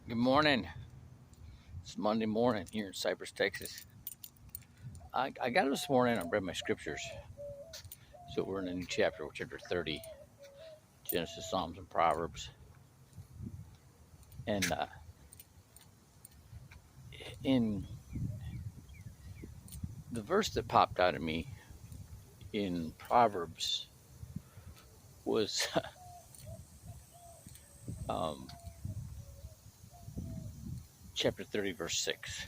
Good morning. It's Monday morning here in Cypress, Texas. I got up this morning. I read my scriptures. So we're in a new chapter 30, Genesis, Psalms, and Proverbs. And in the verse that popped out of me in Proverbs was um, chapter 30, verse 6.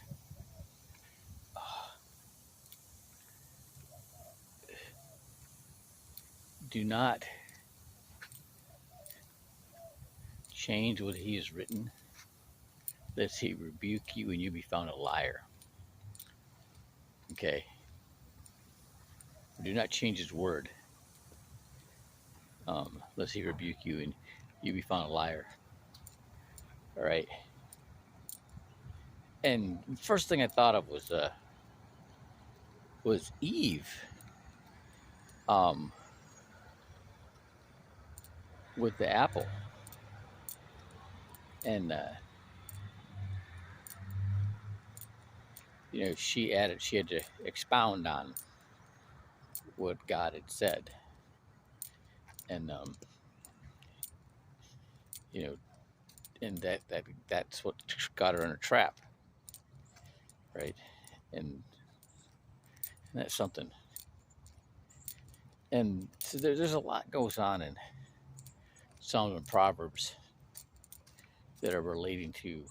Do not change what he has written, lest he rebuke you and you be found a liar. Okay. Do not change his word, lest he rebuke you and you be found a liar. All right. And first thing I thought of was Eve, um, with the apple, and she had to expound on what God had said, and you know, and that's what got her in a trap, right? And that's something. And so there's a lot goes on in Psalms and Proverbs that are relating to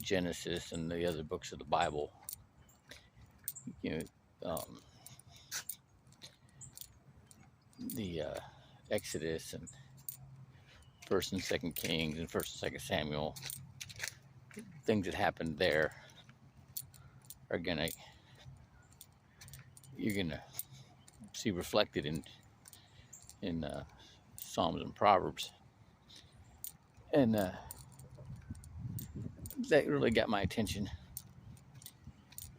Genesis and the other books of the Bible. You know, the Exodus and First and Second Kings and First and Second Samuel. Things that happened there are you're gonna see reflected in Psalms and Proverbs, and that really got my attention.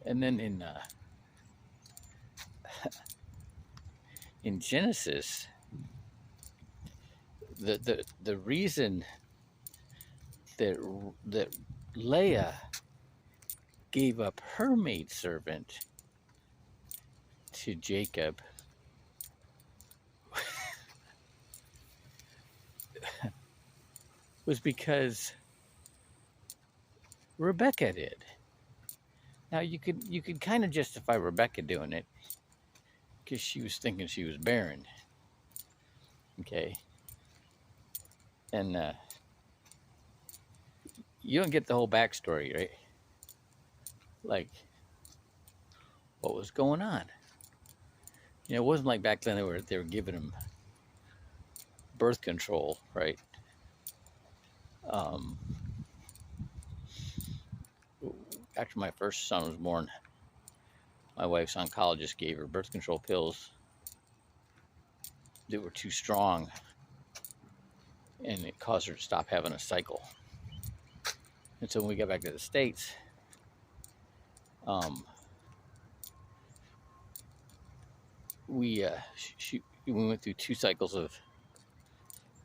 And then in Genesis, the reason that Leah gave up her maidservant to Jacob was because Rebecca did. Now you could kind of justify Rebecca doing it because she was thinking she was barren. Okay, and you don't get the whole backstory, right? Like what was going on. It wasn't like back then they were giving him birth control, right? Um, After my first son was born, my wife's oncologist gave her birth control pills that were too strong, and it caused her to stop having a cycle. And so when we got back to the States, um, we went through 2 cycles of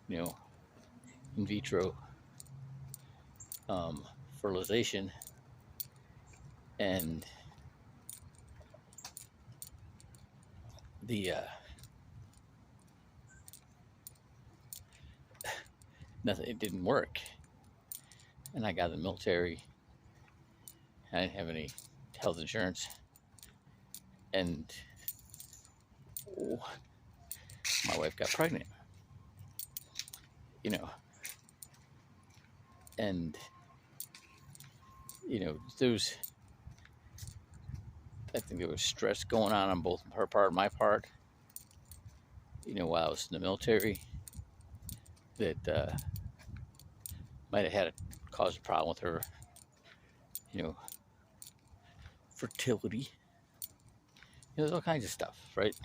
in vitro fertilization, and the nothing, it didn't work. And I got in the military. I didn't have any health insurance, and my wife got pregnant. And there's I think there was stress going on both her part and my part. While I was in the military, that might have caused a problem with her, fertility. There's all kinds of stuff, right?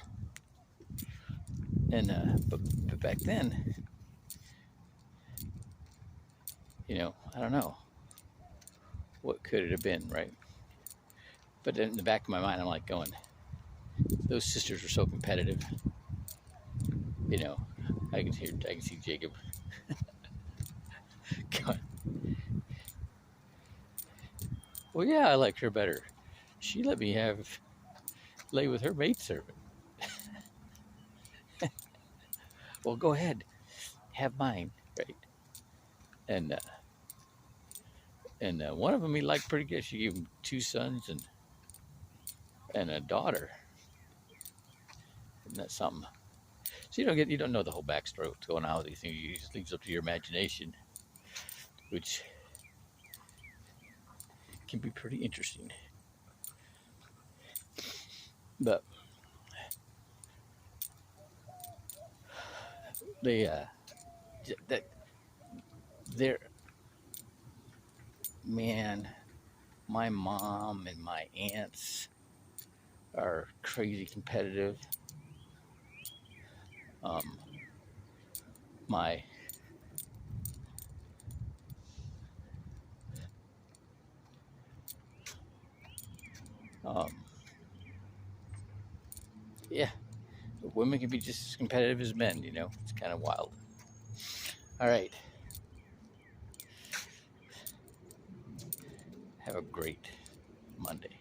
And but back then, I don't know what could it have been, right? But in the back of my mind, I'm like going, those sisters were so competitive. I can see Jacob Well, yeah, I like her better. She let me lay with her maidservant. Well, go ahead, have mine, right? And one of them he liked pretty good. She gave him two sons and a daughter. Isn't that something? So you don't know the whole backstory, what's going on with these things. You just leaves up to your imagination, which can be pretty interesting. But they that they're man, my mom and my aunts are crazy competitive. Um, my um, yeah, women can be just as competitive as men. It's kind of wild. All right, have a great Monday.